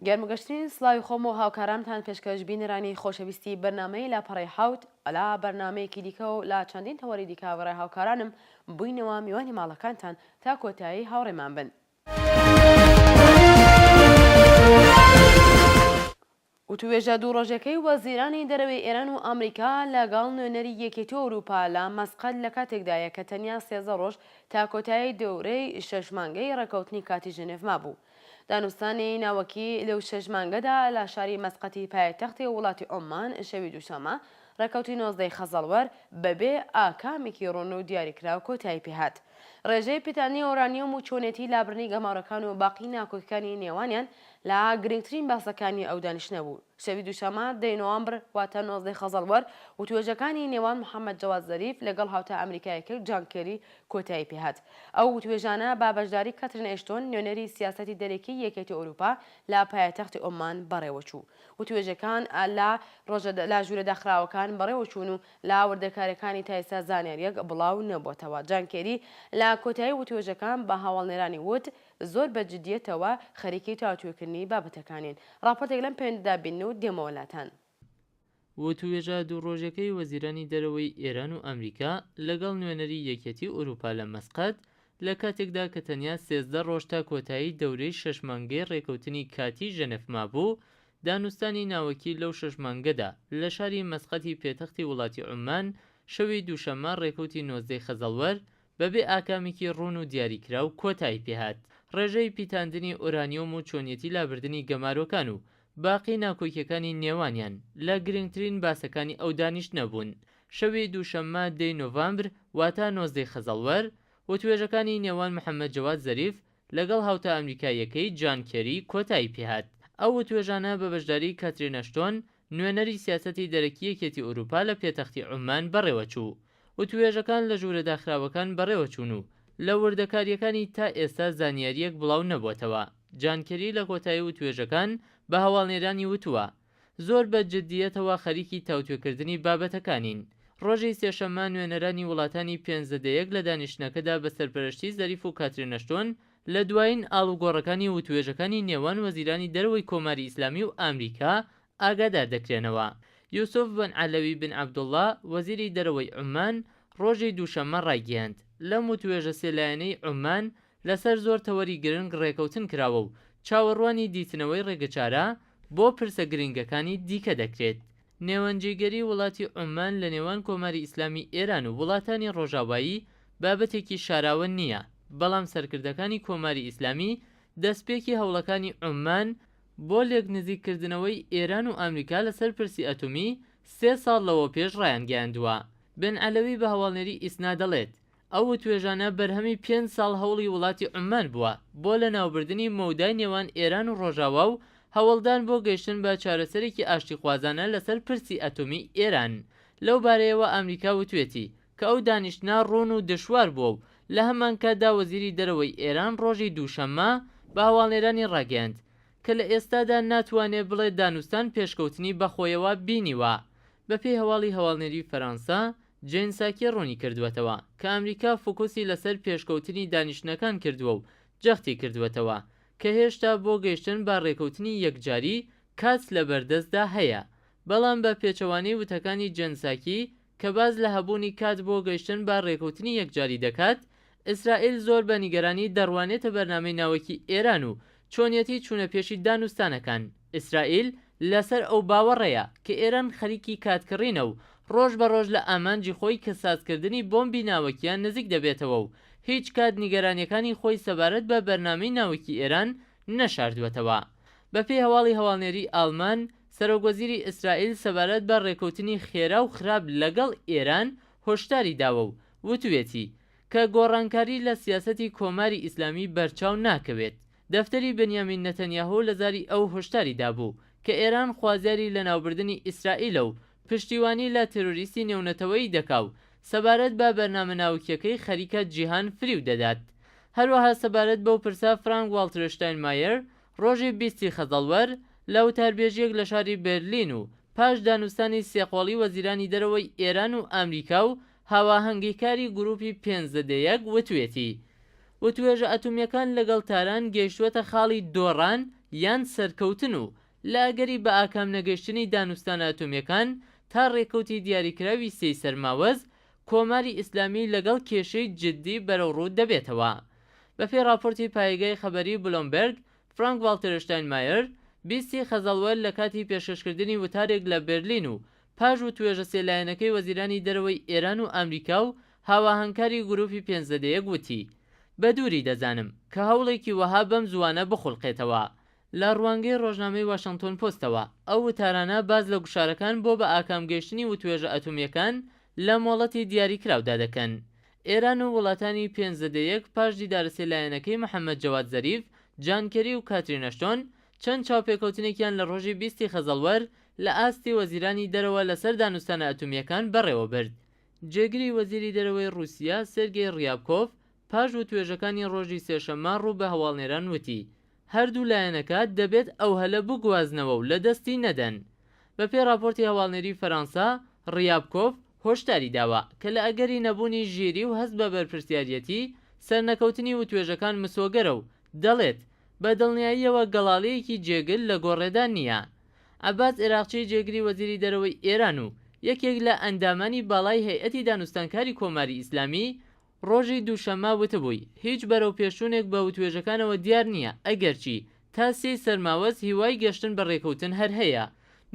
گەرمگەشتین سڵاوی خۆم و هاوکارانتان پێشکەش بینێرانی خۆشەویستی بەرنامەی لاپەڕی حوت ئەلا بەرنمەیەکی دیکە و لا چەندین تەوەری دیکاوەڕای هاوکارانم بووینەوە میوانی ماڵەکانتان تا کۆتایی هاوڕێمان بن. وتوێژە دوو ڕۆژەکەی وەزیرانی دەرەوەی ئێران و ئەمریکا لەگەڵ نوێنەری یەکێتی ئەوروپا لە مەسقەد لە کاتێکدایە کە تەنیا 13 ڕۆژ تا کۆتایی دەورەی 6 مانگەی ڕێکەوتنی کاتی ژنێڤما بوو. دانوستانی ناوەکی لەو 6 مانگەدا لە شاری مەسقەتی پایتەختی وڵاتی عۆمان شەوی دووشەمە ڕێکەوتی 19 خەزەڵوەر بەبێ ئاکامێکی ڕۆن و دیاریکراو کۆتایی پێهات. ڕێژەی پیتانی ئۆرانیۆم و چۆنێتی لابرنی گەماڕەکان و باقی ناکۆکەکانی نێوانیان لە گرنگترین باسەکانی ئەو دانیشتنە بوو. شەوی دووشەمە 10 نۆڤەمبر واتە 19 خەزەڵوەر و توێژەکانی نێوان محەممەد جەواد زەریف لەگەڵ هاوتە ئەمریکایەکە جان کێری کۆتایی پێهات. ئەو توێژانە با بەشداری کاترین ئێشتۆن نوێنەری سیاسەتی دەرێکی یەکێتی ئەوروپا لە پایتەختی عۆمان بەڕێوەچوو و توێژەکان لە ژوورە داخراوەکان بەڕێوەچوون و لا وردەکارەکانی تا ئێستا زانیاریەک بڵاو نەبووتەوە. جان کێری لە کۆتایی و توێژەکان بە هاوڵنێرانی وت زۆر بەجددیەتەوە خەریکی تاوتوێکردنی بابەتەکانین. راپۆرتێک لەم پێنجدا بین و دێمەوەلاتان. وتوێژە دوو ڕۆژەکەی وەزیرانی دەرەوەی ئێران و ئەمریکا لەگەڵ نوێنەری یەکێتی ئەوروپا لە مەسقەد لە کاتێکدا کە تەنیا 13 ڕۆژ تا کۆتایی دەورەی 6 مانگەی ڕێکەوتنی کاتی ژنێڤما بوو، دانوستانی ناوەکی لەو 6 مانگەدا لە شاری مەسقەتی پێتەختی وڵاتی عومان شەوی دووشەمە ڕێکەوتی 19 خەزەڵوەر بەبێ ئاکامێکی ڕوون و دیاریکراو کۆتایی پێهات. ڕێژەی پیتاندنی ئۆرانیۆم و چۆنیەتی لابردنی گەمارۆکان و باقی ناکۆکیەکانی نێوانیان لە گرنگترین باسەکانی ئەو دانیشتنە بوون. شەوی دووشەممە 10 نۆڤەمبر واتە 19 خەزەڵوەر و توێژەکانی نێوان محەممەد جەواد زەریف لەگەڵ هاوتە ئەمریکایەکەی جان کێری کۆتایی پێهات. ئەو توێژانە بە بەشداری کاترین ئەشتۆن نوێنەری سیاسەتی دەرەکی یەکێتی ئەوروپا لە پێتەختی عومان بەڕێوەچوو و توێژەکان لە ژوورە داخراوەکان بەڕێوەچوون و لە وردەکاریەکانی تا ئێستا زانیاریەک بڵاو نەبووتەوە. جان کێری لە کۆتایی و توێژەکان بە هەواڵنێرانی وتووە زۆر بە جددیەتەوە خەریکی تاوتوێکردنی بابەتەکانین. ڕۆژی سێشەممە نوێنەرانی وڵاتانی 15 لە دانیشتنەکەدا بە سەرپەرشتی زەریف و کاترین ئەشتۆن لە دوایین ئاڵوگۆڕەکانی و توێژەکانی نێوان وەزیرانی دەرەوەی کۆماری ئیسلامی و ئەمریکا ئاگادار دەکرێنەوە. یوسف بن عەلەوی بن عەبدوڵڵا وەزیری دەرەوەی عومان ڕۆژی دووشەممە ڕایگەیاند لەم توێژە سێلایەنەی عومان لەسەر زۆر تەوەری گرنگ ڕێکەوتن کراوە و چاوەڕوانی دیتنەوەی ڕێگەچارە بۆ پرسە گرنگەکانی دیکە دەکرێت. نێوەنجێگەری وڵاتی عومان لە نێوان کۆماری ئیسلامی ئێران و وڵاتانی ڕۆژاوایی بابەتێکی شاراوە نییە، بەڵام سەرکردەکانی کۆماری ئیسلامی دەستپێکی هەوڵەکانی عومان بۆ لێک نزیککردنەوەی ئێران و ئەمریکا لەسەر پرسی ئەتۆمی 3 ساڵ لەوە پێش ڕایانگەیاندووە. بن عەلەوی بە هەواڵنێری ئیسنا دەڵێت ئەو توێژانە بەرهەمی 5 ساڵ هەوڵی وڵاتی عومان بووە بۆ لە ناوبردننی مەودای نێوان ئێران و ڕۆژاوا و هەوڵدان بۆ گەیشتن بە چارەسەرێکی ئاشتیخوازانە لەسەر پرسی ئەتۆمی ئێران. لەو بارەیەوە ئەمریکا وتوێتی کە ئەو دانیشتنا ڕۆن و دشوار بووە و لە هەمان کاتدا وەزیری دەرەوەی ئێران ڕۆژی دووشەممە بە هەواڵنێرانی ڕاگەیاند کە لە ئێستادا ناتوانێت بڵێت دانوستان پێشکەوتنی بەخۆیەوە بینیوە. بەپێی هەواڵی هەواڵنێری فەرەنسا جێنساکی ڕوونی کردوێتەوە کە ئەمریکا فۆکوسی لەسەر پێشکەوتنی دانیشتنەکان کردووە و جەختی کردوێتەوە کە هێشتا بۆ گەیشتن بە ڕێکەوتنی یەکجاری کات لە بەردەستدا هەیە. بەڵام بە پێچەوانەی وتەکانی جێنساکی کە باز لە هەبوونی کات بۆ گەیشتن بە ڕێکەوتنی یەکجاری دەکات، ئیسرائیل زۆر بە نیگەرانی دەڕوانێتە بەرنامەی ناوەکی ئێران و چۆنیەتی چوونەپێشی دانوستانەکان. ئیسرائیل لەسەر ئەو باوەڕەیە کە ئێران خەریکی کاتکڕینە و ڕۆژ بە ڕۆژ لە ئامانجی خۆی کە سازکردنی بۆمبی ناوەکیان نزیک دەبێتەوە و هیچ کات نیگەرانیەکانی خۆی سەبارەت بە بەرنامەی ناوەکی ئێران نەشاردوێتەوە. بەپێی هەواڵی هەواڵنێری ئالمان سەرۆکوەزیری ئیسرائیل سەبارەت بە ڕێکەوتنی خێرا و خراپ لەگەڵ ئێران هۆشداری داوە و وتوێتی کە گۆڕانکاری لە سیاسەتی کۆماری ئیسلامی بەرچاو ناکەوێت. دەفتەری بنیامین نەتەنیاهو لەزاری ئەو هۆشداری دابوو کە ئێران خوازیاری لە ناوبردنی ئیسرائیلە و پشتیوانی لە تێرۆریستی نێونەتەوەی دەکا و سەبارەت بە بەرنامە ناوکیەکەی خەریکە جیهان فریو دەدات. هەروەها سەبارەت بەو پرسا فرانک والتر شتاینمایر ڕۆژی 20 خەزەڵوەر لە وتاربێژیەک لە شاری بەرلین و پاش دانوستانی سێقۆڵی وەزیرانی دەرەوەی ئێران و ئەمریکا و هاواهەنگیکاری گروپی 15 وتوێتی وتوێژە ئەتۆمیەکان لەگەڵ تاران گەیشتووەتە خاڵی دۆڕان یان سەرکەوتن و لە ئەگەری بە ئاکام نەگەیشتنی دانوستانە ئەتۆمیەکان تا ڕێکەوتی دیاریکراوی سێی سەرماوەز کۆماری ئیسلامی لەگەڵ کێشەی جددی بەرەوڕوو دەبێتەوە. بەپێی راپۆرتی پایگای خەبەری بلۆمبەرگ، فرانک والتەر شتاینمایەر 20 خەزەڵوەر لە کاتی پێشکەشکردنی وتارێک لە بەرلین و پاش و توێژە سێلایەنەکەی وەزیرانی دەرەوەی ئێران و ئەمریکا و هاواهەنگکاری گروپی 5 گوتی بە دووری دەزانم کە هەوڵێکی وەها بەم زوانە بخولقێتەوە. لە ڕوانگەی ڕۆژنامەی واشنگتۆن پۆستەوە ئەو وتارانە باز لە گوشارەکان بۆ بە ئاکامگەیشتنی و توێژە ئەتۆمیەکان لە مۆڵەتی دیاریکراودا دەکەن. ئێران و وڵاتانی 5 پاش دیدارە سێلایەنەکەی محەممەد جەواد زەریف، جان کەری و کاترین ئەشتۆن چەند چاوپێکەوتنێکیان لە ڕۆژی 20 خەزەڵوەر لە ئاستی وەزیرانی دەرەوە لەسەر دانوستانە ئەتۆمیەکان بەڕێوە برد. جێگری وەزیری دەرەوەی رووسیا سێرگێی ڕیابکۆف پاش و توێژەکانی ڕۆژی سێشەممە ڕوو بە هەواڵنێران وتی هەردوو لایەنەکە دەبێت ئەو هەلە بگوازنەوە و لە دەستی نەدەن. بەپێی راپۆرتی هەواڵنێری فەرەنسا، ڕیابکۆف هۆشداری داوە کە لە ئەگەری نەبوونی ژیری و هەست بە بەرپرسیارەتی سەرنەکەوتنی و توێژەکان مسۆگەرە و دەڵێت بە دڵنیاییەوە گەڵاڵەیەکی جێگل لە گۆڕێدا نییە. عەباس عێراقچی جێگری وەزیری دەرەوەی ئێران و یەکێک لە ئەندامانی باڵای هەیئەتی دانوستانکاری کۆماری ئیسلامی ڕۆژی دووشەممە وتبووی هیچ بەرەو پێشوونێک بە وتوێژەکانەوە دیار نییە ئەگەرچی تا سێی سەرماوەز هیوای گەشتن بە ڕێکەوتن هەر هەیە.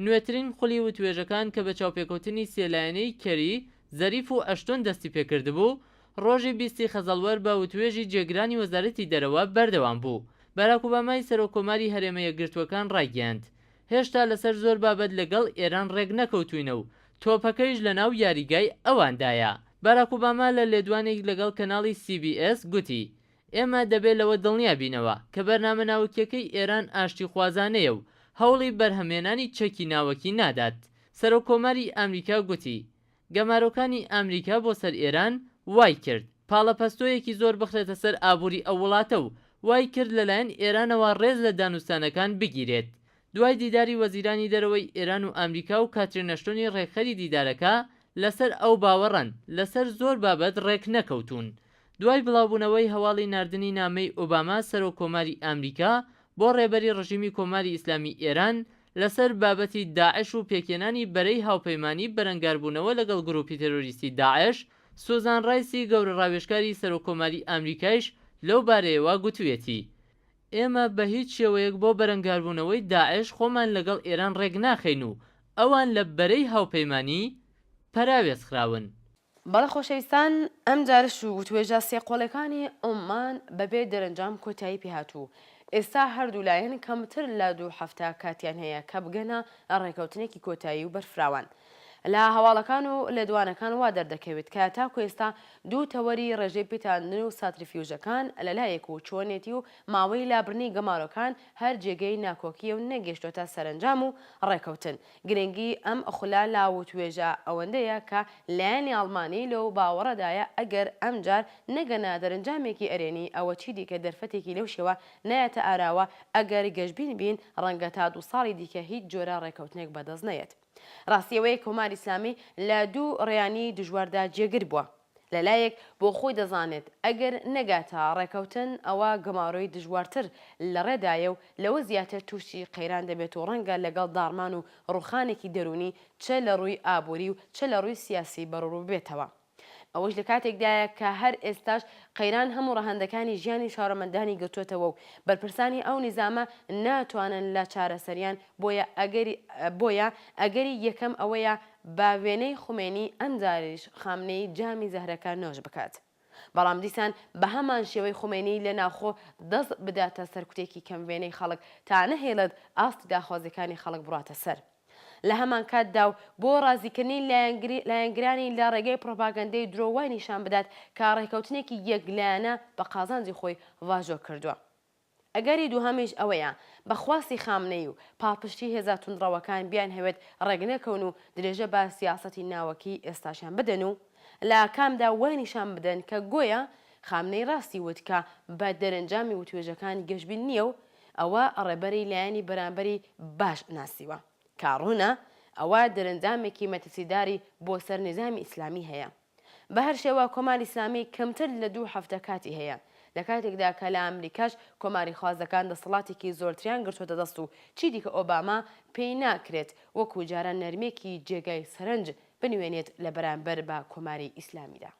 نوێترین خولی وتوێژەکان کە بە چاوپێکەوتنی سێلایەنەی کەری، زەریف و ئەشتۆن دەستی پێکردبوو ڕۆژی 20 خەزەڵوەر بە وتوێژی جێگرانی وەزارەتی دەرەوە بەردەوام بوو. باراک ئۆبامای سەرۆکۆماری هەرێمە یەکگرتووەکان ڕایگەیاند هێشتا لەسەر زۆر بابەت لەگەڵ ئێران ڕێک نەکەوتوینە و تۆپەکەیش لە ناو یاریگای ئەواندایە. باراک ئۆباما لە لێدوانێک لەگەڵ کەناڵی CBS گوتی ئێمە دەبێت لەوە دڵنیا بینەوە کە بەرنامە ناوکیەکەی ئێران ئاشتی خوازانەیە و هەوڵی بەرهەمێنانی چەکی ناوەکی نادات. سەرۆکۆماری ئەمریکا گوتی گەمارۆکانی ئەمریکا بۆ سەر ئێران وای کرد پاڵەپەستۆیەکی زۆر بخرێتە سەر ئابووری ئەو وڵاتە و وای کرد لەلایەن ئێرانەوە ڕێز لە دانوستانەکان بگیرێت. دوای دیداری وەزیرانی دەرەوەی ئێران و ئەمریکا و کاترین ئەشتۆنی ڕێکخەری دیدارەکە لەسەر ئەو باوەڕەن لەسەر زۆر بابەت ڕێک نەکەوتون. دوای بڵاوبوونەوەی هەواڵی ناردنی نامەی ئۆباما سەرۆکۆماری ئەمریکا بۆ ڕێبەری ڕژیمی کۆماری ئیسلامی ئێران لەسەر بابەتی داعش و پێکێنانی بەرەی هاوپەیمانی بەرەنگاربوونەوە لەگەڵ گروپی تەرۆریستی داعش، سوزان ڕایسی گەورە ڕاوێژکاری سەرۆکۆماری ئەمریکایش لەو بارەیەوە گوتوێتی ئێمە بە هیچ شێوەیەک بۆ بەرەنگاربوونەوەی داعش خۆمان لەگەڵ ئێران ڕێک ناخەین و ئەوان لە بەرەی هاوپەیمانی پەراوێزخراون. بەڵە خۆشەویستان ئەم جارش و توێژە سێقۆڵەکانی عومان بەبێ دەرەنجام کۆتایی پێهاتوو. ئێستا هەردوو لایەن کەمتر لە 2 هەفتە کاتیان هەیە کە بگەنە ڕێکەوتنێکی کۆتایی و بەرفراوان. لە هەواڵەکان و لە دوانەکان وا دەردەکەوێت کە تاکو ئێستا 2 تەوەری ڕێژەی پێتاندن و ساتریفیوژەکان لەلایەک و چۆنێتی و ماوەی لابرنی گەمارۆکان هەر جێگەی ناکۆکیە و نەگەیشتۆتە سەرنجام و ڕێکەوتن. گرنگی ئەم ئەخولا لاوتوێژە ئەوەندەیە کە لایەنی ئەڵمانی لەو باوەڕەدایە ئەگەر ئەمجار نەگەنە دەرەنجامێکی ئەرێنی ئەوە چی دیکە دەرفەتێکی لەو شێوە نایەتە ئاراوە ئەگەر گەشتبین بین ڕەنگە تا 2 ساڵی دیکە هیچ جۆرە ڕێکەوتنێک بەدەست نەیەت. ڕاستیەوەی کۆماری ئیسلامی لە 2 ڕێیانی دژواردا جێگر بووە. لەلایەک بۆ خۆی دەزانێت ئەگەر نەگاتە ڕێکەوتن ئەوە گەماڕۆی دژوارتر لە ڕێدایە و لەوە زیاتر تووشی قەیران دەبێت و ڕەنگە لەگەڵ داڕمان و ڕوخانێکی دەرونی چە لە ڕووی ئابووری و چە لە ڕووی سیاسی بەڕوو بێتەوە. ئەوەش لە کاتێکدایە کە هەر ئێستاش قەیران هەموو ڕەهەندەکانی ژیانی شارەمەندانی گرتوێتەوە و بەرپرسانی ئەو نیزامە ناتوانن لە چارەسەریان بۆیە ئەگەری یەکەم ئەوەیە با وێنەی خومێنی ئەم جاریش خامنەی جامی زەهرەکە نۆش بکات. بەڵام دیسان بە هەمان شێوەی خومێنی لە ناوخۆ دەست بداتە سەرکوتێکی کەم وێنەی خەڵک تا نەهێڵێت ئاستی داخوازەکانی خەڵک بڕاتە سەر. لە هەمان کاتدا و بۆ ڕازیکردنی لایەنگرانی لە ڕێگەی پرۆپاگەندەی درۆوای نیشان بدات کە ڕێکەوتنێکی یەکلایەنە بە قازانجی خۆی ڤاژۆ کردووە. ئەگەری دووهەمیش ئەوەیە بەخواستی خامنەی و پاڵپشتی هێزە توندڕەوەکان بیان هەوێت ڕێک نەکەون و درێژە بە سیاسەتی ناوەکی ئێستاشان بدەن و لە کامدا وای نیشان بدەن کە گۆیە خامنەی ڕاستی وت کە بە دەرەنجامی وتوێژەکان گەشتبین نییە و ئەوە ڕێبەری لایەنی بەرامبەری باش ناسیوە. کاڕوونە ئەوە دەرەنجامێکی مەترسیداری بۆ سەر نظامی ئیسلامی هەیە. بە هەر شێوە کۆماری ئیسلامی کەمتر لە 2 هەفتە کاتی هەیە لە کاتێکدا کە لە ئەمریکاش کۆماری خوازەکان دەسەڵاتێکی زۆرتریان گرتوۆتە دەست و چی دیکە ئۆباما پێی ناکرێت وەکو جاران نەرمێکی جێگای سەرنج بنوێنێت لە بەرامبەر بە کۆماری ئیسلامیدا.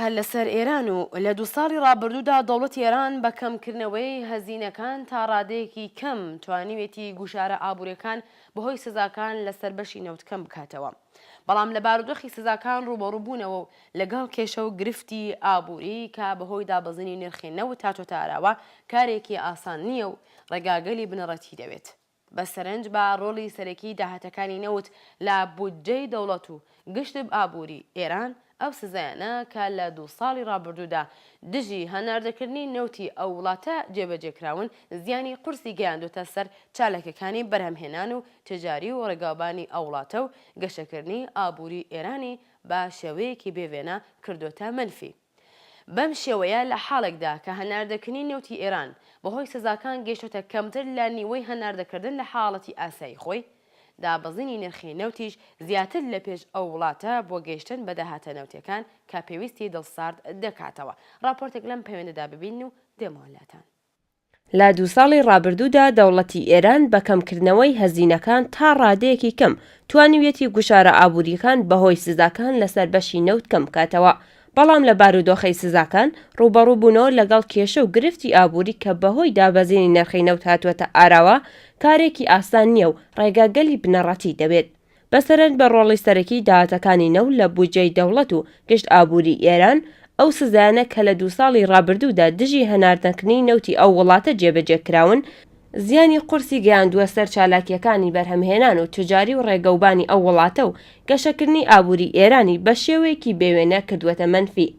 هەر لەسەر ئێران و لە 2 ساڵی ڕابردوودا دەوڵەتی ئێران بە کەمکردنەوەی هەزینەکان تا ڕادەیەکی کەم توانیوێتی گوشارە ئابوووریەکان بەهۆی سزاکان لەسەر بەشی نەوتکەم بکاتەوە. بەڵام لە بارودۆخی سزاکان ڕوبەڕووبوونەوە و لەگەڵ کێشە و گرفتی ئابووری کە بەهۆی دابەزینی نرخێنەوە تاتۆتاراوە کارێکی ئاسان نییە و ڕێگاگەلی بنەڕەتی دەوێت. بەسەرنج بە ڕۆڵی سەرەکی داهاتەکانی نەوت لە بودجەی دەوڵەت و گشت ئابووری ئێران ئەو سزایانە کە لە 2 ساڵی ڕابردوودا دژی هەناردەکردنی نەوتی ئەو وڵاتە جێبەجێکراون زیانی قورسی گەیاندوتە سەر چالەکەکانی بەرهەمهێنان و تجاری و ڕێگاوبانی ئەو وڵاتە و گەشەکردنی ئابووری ئێرانی بە شێوەیەکی بێوێنە کردوتە منفی. بەم شێوەیە لە حاڵێکدا کە هەناردەکردنی نەوتی ئێران بەهۆی سزاکان گەیشتۆتە کەمتر لە نیوەی هەناردەکردن لە حاڵەتی ئاسایی خۆی، دابەزینی نرخی نەوتیش زیاتر لە پێش ئەو وڵاتە بۆ گەیشتن بە داهاتە نەوتیەکان کە پێویستی دڵسارد دەکاتەوە. راپۆرتێک لەم پەیوەندەدا ببین و دێمەوەلاتان. لە 2 ساڵی ڕابردوودا دەوڵەتی ئێران بە کەمکردنەوەی هەزینەکان تا ڕادەیەکی کەم توانیوێتی گوشارە ئابووریەکان بەهۆی سزاکان لەسەر بەشی نەوت کەم بکاتەوە. بەڵام لە بارودۆخەی سزاکان ڕوبەڕووبوونەوە لەگەڵ کێشە و گرفتی ئابووری کە بەهۆی دابەزینی نرخی نەوت هاتووەتە ئاراوە کارێکی ئاسان نییە و ڕێگاگەلی بنەڕەتی دەبێت. بەسەرنج بە ڕۆڵی سەرەکی داهاتەکانی نەوت لە بودجەی دەوڵەت و گشت ئابووری ئێران ئەو سزایانە کە لە 2 ساڵی ڕابردوودا دژی هەناردەکردنی نەوتی ئەو وڵاتە جێبەجێکراون زیانی قورسی گەیاندووە سەر چالاکیەکانی بەرهەمهێنان و تجاری و ڕێگەوبانی ئەو وڵاتە و گەشەکردنی ئابووری ئێرانی بە شێوەیەکی بێوێنە کردووەتە منفی.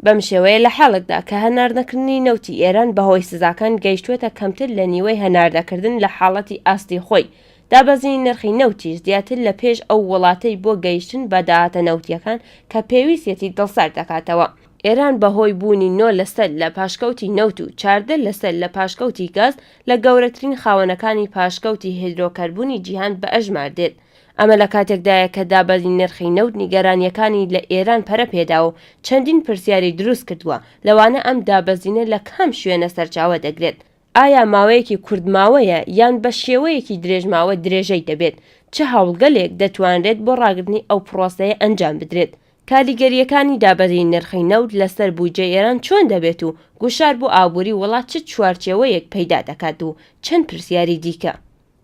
بەم شێوەیە لە حاڵێکدا کە هەناردەکردنی نەوتی ئێران بەهۆی سزاکان گەیشتوێتە کەمتر لە نیوەی هەناردەکردن لە حاڵەتی ئاستی خۆی، دابەزینی نرخی نەوتیش زیاتر لە پێش ئەو وڵاتەی بۆ گەیشتن بە داهاتە نەوتیەکان کە پێویستێتی دڵسار دەکاتەوە. ئێران بەهۆی بوونی 9% لە پاشکەوتی نەوت و 14% لە پاشکەوتی گاز لە گەورەترین خاوەنەکانی پاشکەوتی هیدرۆکەربوونی جیهان بە ئەژمار دێت. ئەمە لە کاتێکدایە کە دابەزی نرخی نەوت نیگەرانیەکانی لە ئێران پەرە پێدا و چەندین پرسیاری دروست کردووە لەوانە ئەم دابەزینە لە کام شوێنە سەرچاوە دەگرێت. ئایا ماوەیەکی کوردماوەیە یان بە شێوەیەکی درێژماوە درێژەی دەبێت؟ چه هەوڵگەلێک دەتوانرێت بۆ ڕاگرتنی ئەو پرۆسەیە ئەنجام بدرێت؟ کاریگەریەکانی دابەزینی نرخی نەوت لەسەر بودجەی ئێران چۆن دەبێت و گوشار بۆ ئابووری وڵات چ چوارچێوەیەک پەیدا دەکات و چەند پرسیاری دیکە.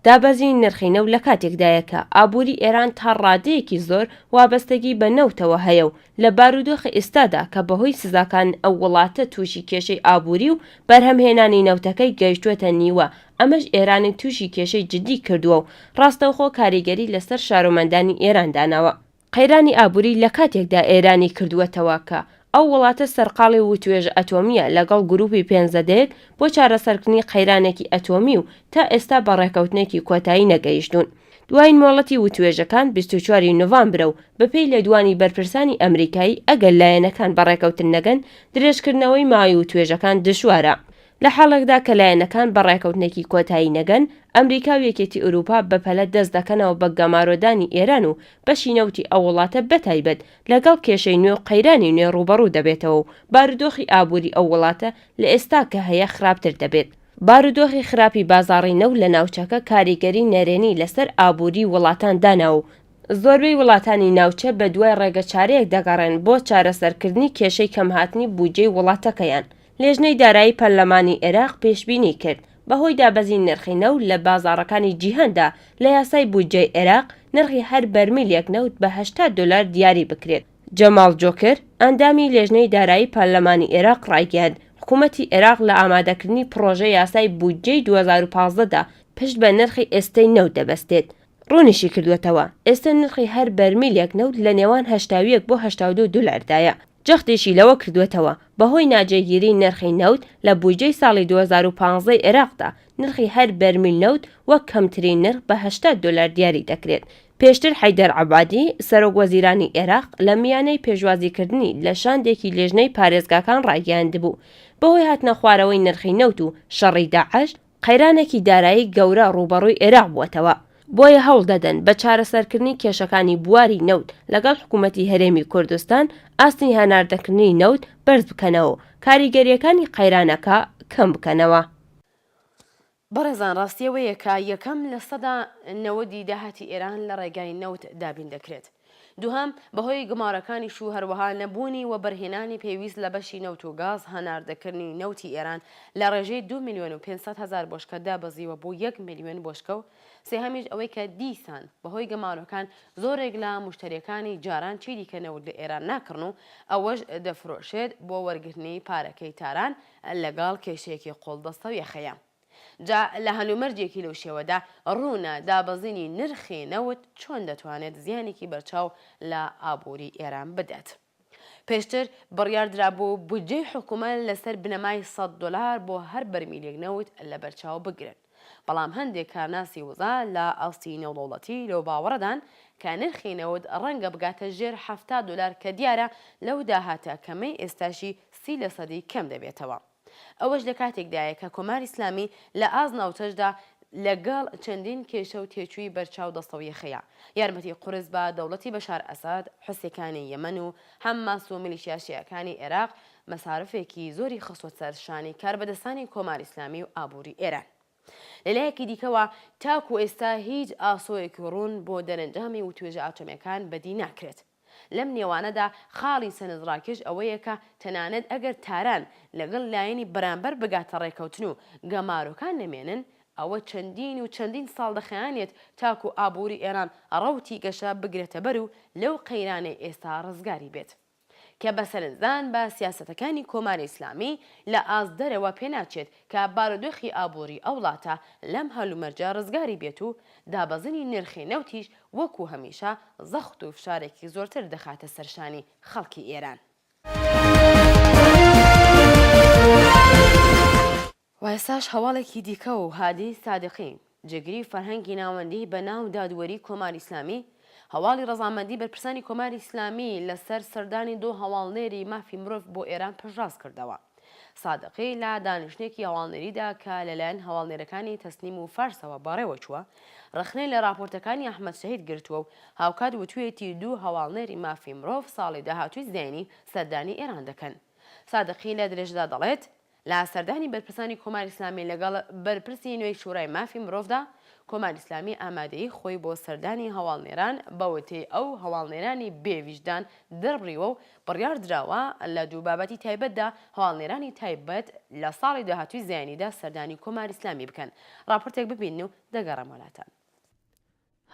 دابەزینی نرخی نەوت لە کاتێکدایە کە ئابووری ئێران تا ڕادەیەکی زۆر وابەستگی بە نەوتەوە هەیە و لە بارودۆخی ئێستادا کە بەهۆی سزاکان ئەو وڵاتە تووشی کێشەی ئابووری و بەرهەمهێنانی نەوتەکەی گەیشتوێتە نیوە، ئەمەش ئێرانی تووشی کێشەی جدی کردووە و ڕاستەوخۆ کاریگەری لەسەر شارۆمەندانی ئێران داناوە. قەیرانی ئابووری لە کاتێکدا ئێرانی کردووەتەوە کە ئەو وڵاتە سەرقاڵی وتوێژ ئەتۆمیە لەگەڵ گروپی 15 بۆ چارەسەرکردنی قەیرانێکی ئەتۆمی و تا ئێستا بەڕێکەوتنێکی کۆتایی نەگەیشتون. دوای مۆڵەتی وتوێژەکان 24 نۆڤامبرە و بەپێی لێدوانی بەرپرسانی ئەمریکایی ئەگەر لایەنەکان بەڕێکەوتن نەگەن درێژکردنەوەی ماوەی وتوێژەکان دشوارە. لە حاڵێکدا کە لایەنەکان بەڕێکەوتنێکی کۆتایی نەگەن، ئەمریکا و یەکێتی ئەوروپا بەپەلە دەست دەکەنەوە بە گەمارۆدانی ئێران و بەشی نەوتی ئەو وڵاتە بەتایبەت لەگەڵ کێشەی نوێ و قەیرانی نوێ ڕوبەڕوو دەبێتەوە و بارودۆخی ئابووری ئەو وڵاتە لە ئێستا کە هەیە خراپتر دەبێت. بارودۆخی خراپی بازاڕی نەوت لە ناوچەکە کاریگەری نەرێنی لەسەر ئابووری وڵاتان داناوە و زۆربەی وڵاتانی ناوچە بە دوای ڕێگەچارەیەک دەگەڕێن بۆ چارەسەرکردنی کێشەی کەمهاتنی بودجەی وڵاتەکەیان. لێژنەی دارایی پەرلەمانی عێراق پێشبینی کرد بەهۆی دابەزین نرخی نەوت لە بازاڕەکانی جیهاندا لە یاسای بودجەی عێراق نرخی هەر بەرمیلێک نەوت بە $80 دیاری بکرێت. جەمال جۆکر ئەندامی لێژنەی دارایی پەرلەمانی عێراق ڕایگەیاند حکوومەتی عێراق لە ئامادەکردنی پرۆژە یاسای بودجەی 2015دا پشت بە نرخی ئێستەی نەوت دەبەستێت. ڕوونیشی کردوێتەوە ئێستا نرخی هەر بەرمیلێک نەوت لە نێوان $81 بۆ $82دایە. جەختێکی لەوە کردوێتەوە بەهۆی ناجێگیری نرخی نەوت لە بودجەی ساڵی 2015 عێراقدا نرخی هەر بەرمیل نەوت وەک کەمترین نرخ بە $80 دیاری دەکرێت. پێشتر حەیدەر عەبادی سەرۆک وەزیرانی عێراق لە میانەی پێشوازیکردنی لە شاندێکی لێژنەی پارێزگاکان ڕایگەیاندبوو بەهۆی هاتنە خوارەوەی نرخی نەوت و شەڕی داعش قەیرانێکی دارایی گەورە ڕوبەڕووی عێراق بووەتەوە. بۆیە هەوڵ دەدەن بە چارەسەرکردنی کێشەکانی بواری نەوت لەگەڵ حکوومەتی هەرێمی کوردستان ئاستی هەناردەکردنی نەوت بەرز بکەنەوە، کاریگەریەکانی قەیرانەکە کەم بکەنەوە. بەڕێزان ڕاستیەوەیە کە یەکەم لە سەدا 90 داهاتی ئێران لە ڕێگای نەوت دابین دەکرێت. دووهەم بەهۆی گمارەکانی و هەروەها نەبوونی و بەرهێنانی پێویست لە بەشی نەوت و گاز هەناردەکردنی نەوتی ئێران لە ڕێژەی 2,500,000 بۆشکەدا بەزیوە بۆ 1 ملیۆن بۆشکە و سێهەمیش ئەوەی کە دیسان بەهۆی گەمارەکان زۆرێک لە مشتریەکانی جاران چی دیکە نەوت لە ئێران ناکردن و ئەوەش دەفرۆشێت بۆ وەرگرتنی پارەکەی تاران لەگەڵ کێشەیەکی قۆڵدەستە و یەخەیە. جا لە هەلومەرجێکی لەو شێوەدا ڕوونە دابەزینی نرخی نەوت چۆن دەتوانێت زیانێکی بەرچاو لە ئابووری ئێران بدات. پێشتر بڕیاردرا بوو بودجەی حکوومەت لەسەر بنەمای $100 بۆ هەر بەرمیلێک نەوت لە بەرچاو بگرن. بەڵام هەندێک کارناسی وزا لە ئاستی نێودەوڵەتی لەو باوەڕدان کە نرخی نەوت ڕەنگە بگاتە ژێر $70 کە دیارە لەو داهاتە کەمەی ئێستاشی 30% کەم دەبێتەوە. ئەوەش لە کاتێکدایە کە کۆماری ئیسلامی لە ئاز ناوچەشدا لەگەڵ چەندین کێشە و تێچووی بەرچاو دەستەویەخەیە یارمەتی قورس بە دەوڵەتی بەشار ئەساد، حوسێکانی یەمەن و هەماس و میلیشیاشیەکانی عێراق مەسارفێکی زۆری خستوە سەرشانی کاربەدەستانی کۆماری ئیسلامی و ئابووری ئێران. لەلایەکی دیکەوە تاکو ئێستا هیچ ئاسۆیەکی ڕوون بۆ دەرەنجامی و توێژە ئاتۆمیەکان بەدی ناکرێت. لەم نێوانەدا خاڵی سەنزڕاکێش ئەوەیە کە تەنانەت ئەگەر تاران لەگەڵ لایەنی بەرامبەر بگاتە ڕێکەوتن و گەمارۆکان نەمێنن ئەوە چەندین ساڵ دەخەیانێت تاکو ئابووری ئێران ڕەوتی گەشە بگرێتە بەر و لەو قەیرانەی ئێستا ڕزگاری بێت کە بەسەرنجدان بە سیاسەتەکانی کۆماری ئیسلامی لە ئاز دەرەوە پێناچێت کە بارودۆخی ئابووری ئەو وڵاتە لەم هەلومەرجە ڕزگاری بێت و دابەزنی نرخی نەوتیش وەکو هەمیشە زەخت و فشارێکی زۆرتر دەخاتە سەرشانی خەڵکی ئێران. وایساش هەواڵێکی دیکە و هادی سادقی جگری فەرهەنگی ناوەندی بە ناو دادوەری کۆماری ئیسلامی هەواڵی ڕەزامەندی بەرپرسانی کۆماری ئیسلامی لەسەر سەردانی 2 هەواڵنێری مافی مرۆڤ بۆ ئێران پەشڕاست کردەوە. سادقی لە دانیشتێکی هەواڵنێریدا کە لەلایەن هەواڵنێرەکانی تەسنیم و فارسەوە بەڕێوە چووە ڕخنەی لە راپۆرتەکانی ئەحمەد شەهید گرتووە و هاوکات وتوێتی 2 هەواڵنێری مافی مرۆڤ ساڵی داهاتووی زیانی سەردانی ئێران دەکەن. سادقی لە درێژدا دەڵێت لە سەردانی بەرپرسانی کۆماری ئیسلامی لەگەڵ بەرپرسی نوێی شورای مافی مرۆڤدا کۆماری ئیسلامی ئامادەی خۆی بۆ سەردانی هەواڵنێران بەوەتەی ئەو هەواڵنێرانی بێویژدان دەربڕیوە و بڕیار دراوە لە دوو بابەتی تایبەتدا هەواڵنێرانی تایبەت لە ساڵی داهاتووی زیانیدا سەردانی کۆماری ئیسلامی بکەن. راپۆرتێک ببین و دەگەڕێم وڵاتان.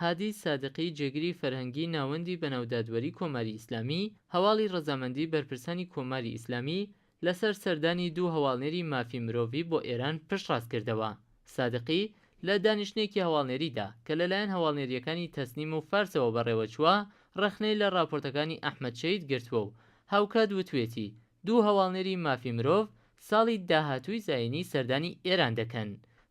هادی سادقی جێگری فەرهەنگی ناوەندی بەناودادوەری کۆماری ئیسلامی هەواڵی ڕەزامەندی بەرپرسانی کۆماری ئیسلامی لەسەر سەردانی 2 هەواڵنێری مافی مرۆڤی بۆ ئێران پشتڕاست کردەوە. سادقی لە دانیشتێکی هەواڵنێریدا کە لەلایەن هەواڵنێریەکانی تەسنیم و فارسەوە بەڕێوە چووە ڕخنەی لە راپۆرتەکانی ئەحمەد شەهید گرتووە و هاوکات وتوێتی 2 هەواڵنێری مافی مرۆڤ ساڵی داهاتووی زاینی سەردانی ئێران دەکەن.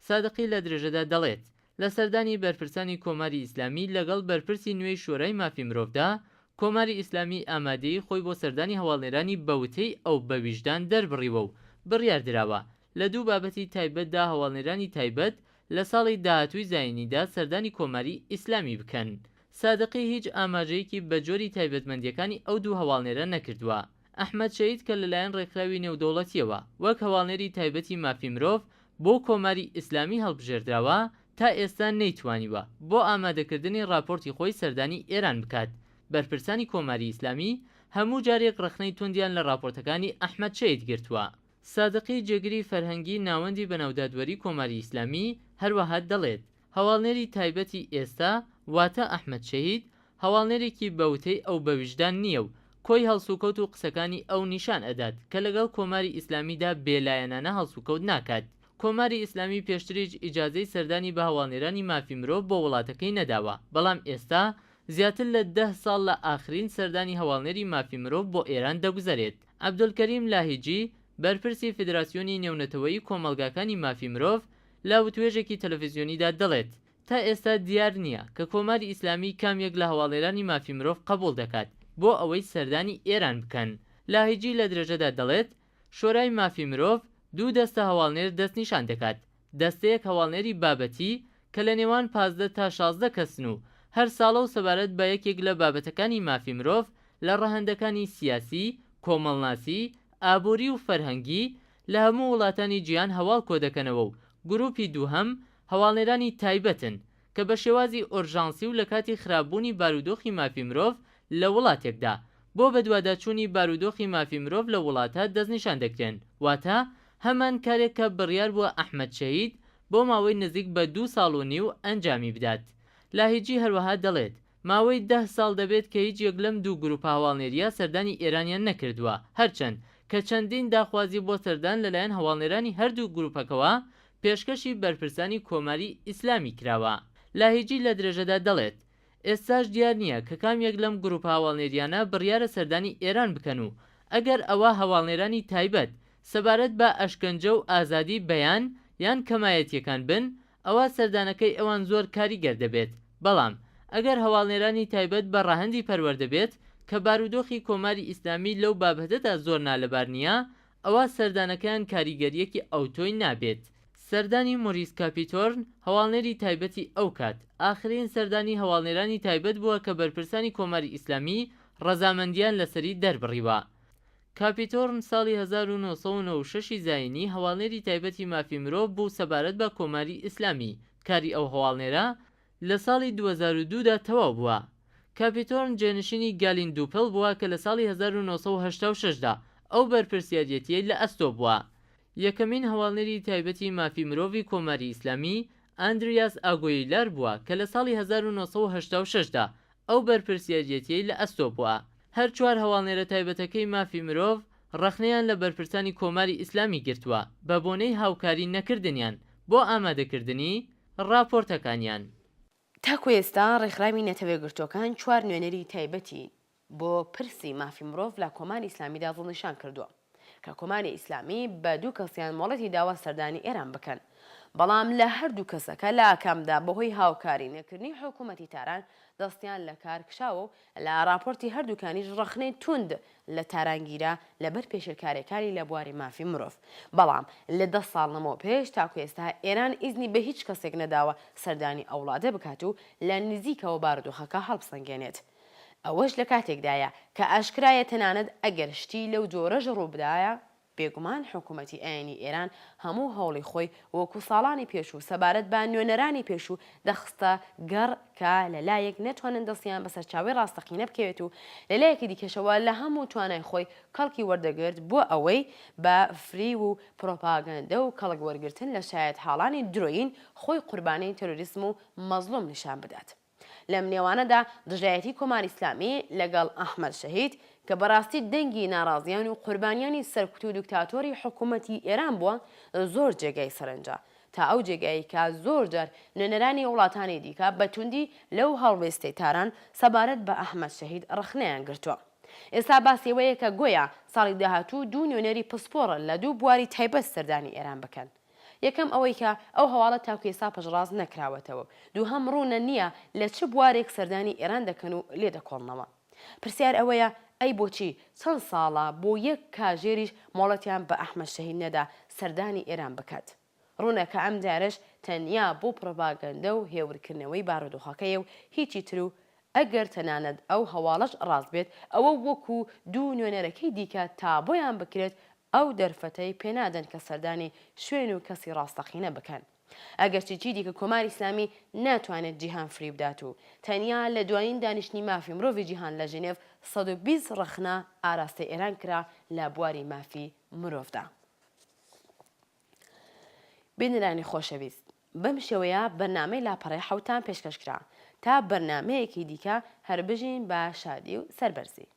سادقی لە درێژەدا دەڵێت لە سەردانی بەرپرسانی کۆماری ئیسلامی لەگەڵ بەرپرسی نوێی شۆرای مافی مرۆڤدا کۆماری ئیسلامی ئامادەی خۆی بۆ سەردانی هەواڵنێرانی بەوتەی ئەو بەویژدان دەربڕیوە و بڕیار دراوە لە دوو بابەتی تایبەتدا هەواڵنێرانی تایبەت لە ساڵی داهاتووی زاینیدا سەردانی کۆماری ئیسلامی بکەن. سادقی هیچ ئاماژەیەکی بە جۆری تایبەتمەندیەکانی ئەو دوو هەواڵنێرە نەکردووە. ئەحمەد شەهید کە لەلایەن ڕێکخراوی نێودەوڵەتیەوە وەک هەواڵنێری تایبەتی مافی مرۆڤ بۆ کۆماری ئیسلامی هەڵبژێردراوە تا ئێستا نەیتوانیوە بۆ ئامادەکردنی راپۆرتی خۆی سەردانی ئێران بکات. بەرپرسانی کۆماری ئیسلامی هەموو جارێک ڕخنەی توندیان لە راپۆرتەکانی ئەحمەد شەهید گرتووە. سادقی جێگری فەرهەنگی ناوەندی بەناودادوەری کۆماری ئیسلامی هەروەها دەڵێت هەواڵنێری تایبەتی ئێستا واتە ئەحمەد شەهید هەواڵنێرێکی بەوتەی ئەو بەویژدان نییە و کۆی هەڵسوکەوت و قسەکانی ئەو نیشان ئەدات کە لەگەڵ کۆماری ئیسلامیدا بێلایەنانە هەڵسوکەوت ناکات. کۆماری ئیسلامی پێشتریش ئیجازەی سەردانی بە هەواڵنێرانی مافی مرۆڤ بۆ وڵاتەکەی نەداوە، بەڵام ئێستا زیاتر لە 10 ساڵ لە ئاخرین سەردانی هەواڵنێری مافی مرۆڤ بۆ ئێران دەگوزارێت. عەبدولکەریم لاهیجی بەرپرسی فیدراسیۆنی نێونەتەوەیی کۆمەڵگاکانی مافی مرۆڤ لە وتوێژێکی تەلەڤیزیۆنیدا دەڵێت تا ئێستا دیار نییە کە کۆماری ئیسلامی کامێک لە هەواڵنێرانی مافی مرۆڤ قبول دەکات بۆ ئەوەی سەردانی ئێران بکەن. لاهیجی لە درێژەدا دەڵێت شۆرای مافی مرۆڤ 2 دەستە هەواڵنێر دەستنیشان دەکات. دەستەیەک هەواڵنێری بابەتی کە لە نێوان 15 تا 16 کەسن و هەر ساڵە و سەبارەت بە یەکێک لە بابەتەکانی مافی مرۆڤ لە ڕەهەندەکانی سیاسی، کۆمەڵناسی، ئابووری و فەرهەنگی لە هەموو وڵاتانی جیهان هەواڵ کۆ دەکەنەوە و گروپی دووهەم هەواڵێرانی تایبەتن کە بە شێوازی ئۆرژانسی و لە کاتی خراپبوونی بارودۆخی مافی مرۆڤ لە وڵاتێکدا بۆ بەدواداچوونی بارودۆخی مافی مرۆڤ لە وڵاتە دەستنیشان دەکرێن، واتە هەمان کارێک کە بڕیار بووە ئەحمەد شەهید بۆ ماوەی نزیک بە 2 ساڵ و نیو ئەنجامی بدات. لاهیجی هەروەها دەڵێت ماوەی 10 ساڵ دەبێت کە هیچ یەک لەم دوو گروپ هەواڵنێریە سەردانی ئێرانیان نەکردووە، هەرچەند کە چەندین داخوازی بۆ سەردان لەلایەن هەواڵنێرانی هەردوو گروپەکەوە پێشکەشی بەرپرسانی کۆماری ئیسلامی کراوە. لاهیجی لە درێژەدا دەڵێت ئێستاش دیار نییە کە کامێک لەم گروپ هەواڵنێریانە بڕیارە سەردانی ئێران بکەن و ئەگەر ئەوە هەواڵنێرانی تایبەت سەبارەت بە ئەشکەنجە و ئازادی بەیان یان کەمایەتیەکان بن، ئەوە سەردانەکەی ئەوان زۆر کاریگەر دەبێت. بەڵام ئەگەر هەواڵنێرانی تایبەت بە ڕاهەندی پەروەردەبێت کە بارودۆخی کۆماری ئیسلامی لەو بابەتەدا زۆر نالەبار نییە، ئەوە سەردانەکەیان کاریگەریەکی ئەوتۆی نابێت. سەردانی مۆریس کاپیتۆرن هەواڵنێری تایبەتی ئەو کات ئاخرین سەردانی هەواڵنێرانی تایبەت بووە کە بەرپرسانی کۆماری ئیسلامی ڕەزامەندیان لەسەری دەربڕیوە. کاپیتۆرن ساڵی 1996 زاینی هەواڵنێری تایبەتی مافی مرۆڤ بوو سەبارەت بە کۆماری ئیسلامی. کاری ئەو هەواڵنێرە لە ساڵی 2002دا تەواو بووە. کاپیتۆرن جێنشینی گالین دووپڵ بووە کە لە ساڵی 1986دا ئەو بەرپرسیارەتیەی لە ئەستۆ بووە. یەکەمین هەواڵنێری تایبەتی مافی مرۆڤی کۆماری ئیسلامی ئاندریاس ئاگۆیلار بووە کە لە ساڵی 1986دا ئەو بەرپرسیارەتیەی لە ئەستۆ بووە. هەر چوار هەواڵنێرە تایبەتەکەی مافی مرۆڤ ڕەخنەیان لە بەرپرسانی کۆماری ئیسلامی گرتووە بە بۆنەی هاوکاری نەکردنیان بۆ ئامادەکردنی راپۆرتەکانیان. تاکو ئێستا ڕێکخراوی نەتەوێگرتوەکان 4 نوێنەری تایبەتی بۆ پرسی مافی مرۆڤ لە کۆماری ئیسلامیدا دڵنیشان کردووە کە کۆماری ئیسلامی بە 2 کەسیان مۆڵەتی داوا سەردانی ئێران بکەن، بەڵام لە هەردوو کەسەکە لە ئاکامدا بەهۆی هاوکاری نەکردنی حکوومەتی تاران دەستیان لە کار کشاوە و لە راپۆرتی هەردووکانیش ڕەخنەی توند لە تارانگیرە لەبەر پێشرکارێکاری لە بواری مافی مرۆڤ. بەڵام لە 10 ساڵ لەمەوە پێش تاکو ئێستا ئێران ئیزنی بە هیچ کەسێک نەداوە سەردانی ئەو وڵاتە بکات و لە نزیکەوە بارودۆخەکە هەڵبسەنگێنێت. ئەوەش لە کاتێکدایە کە ئاشکرایە تەنانەت ئەگەر شتی لەو جۆرەژ ڕووبدایە بێگومان حکوومەتی ئاینی ئێران هەموو هەوڵی خۆی وەکو ساڵانی پێشوو سەبارەت بە نوێنەرانی پێشوو دەخستە گەڕ کە لەلایەک نەتوانن دەستیان بە سەرچاوی ڕاستەقینە بکەوێت و لەلایەکی دیکەشەوە لە هەموو توانای خۆی کەڵکی وەردەگرت بۆ ئەوەی بە فری و پرۆپاگەندە و کەڵک وەرگرتن لە شایەت حاڵانی درۆین خۆی قوربانەی تەرۆریسم و مەزلوم نیشان بدات. لەم نێوانەدا دژایەتی کۆماری ئیسلامی لەگەڵ ئەحمەد شەهید کە بەڕاستی دەنگی ناڕازیان و قوربانیانی سەرکوت و دوکتاتۆری حکوومەتی ئێران بووە زۆر جێگای سەرنجە تا ئەو جێگایی کە زۆر جار نوێنەرانی وڵاتانی دیکە بەتوندی لەو هەڵوێستەی تاران سەبارەت بە ئەحمەد شەهید ڕخنەیان گرتووە. ئێستا باسیەوەیە کە گۆیا ساڵی داهاتوو 2 نوێنەری پسپۆڕە لە 2 بواری تایبەت سەردانی ئێران بکەن. یەکەم ئەوەی کە ئەو هەواڵە تاکو ئێستا پەشڕاست نەکراوەتەوە، دووهەم ڕوونە نییە لە چ بوارێک سەردانی ئێران دەکەن و لێ دەکۆڵنەوە. پرسیار ئەوەیە ئەی بۆچی چەند ساڵە بۆ یەک کاژێریش مۆڵەتیان بە ئەحمەد شەهید نەدا سەردانی ئێران بکات. ڕوونە کە ئەم جارش تەنیا بۆ پرۆپاگەندە و هێورکردنەوەی بارودۆخەکەیە و هیچی تر و ئەگەر تەنانەت ئەو هەواڵەش ڕاست بێت ئەوە وەکو 2 نوێنەرەکەی دیکە تا بۆیان بکرێت ئەو دەرفەتەی پێنادەن کە سەردانی شوێن و کەسی ڕاستەقینە بکەن. ئەگەرچی چی دیکە کۆماری ئیسلامی ناتوانێت جیهان فری بدات و تەنیا لە دوایین دانیشتنی مافی مرۆڤی جیهان لە ژنێڤ 120 ڕەخنە ئاراستەی ئێران کرا لە بواری مافی مرۆڤدا. بینەرانی خۆشەویست، بەم شێوەیە بەرنامەی لاپەڕەی حەوتان پێشکەشکرا تا بەرنامەیەکی دیکە هەر بژین بە شادی و سەربەرزی.